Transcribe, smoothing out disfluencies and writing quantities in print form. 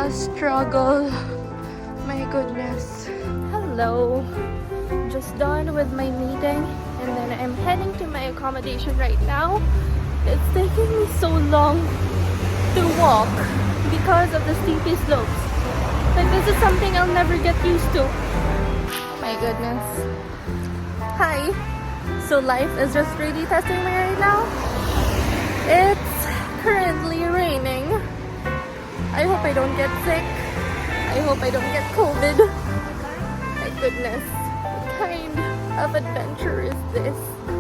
a struggle. My goodness. Hello. Just done with my meeting and then I'm heading to my accommodation right now. It's taking me so long to walk because of the steepy slopes. Like, this is something I'll never get used to. My goodness. Hi. So life is just really testing me right now. It's currently raining. I hope I don't get sick. I hope I don't get COVID. My goodness. What kind of adventure is this?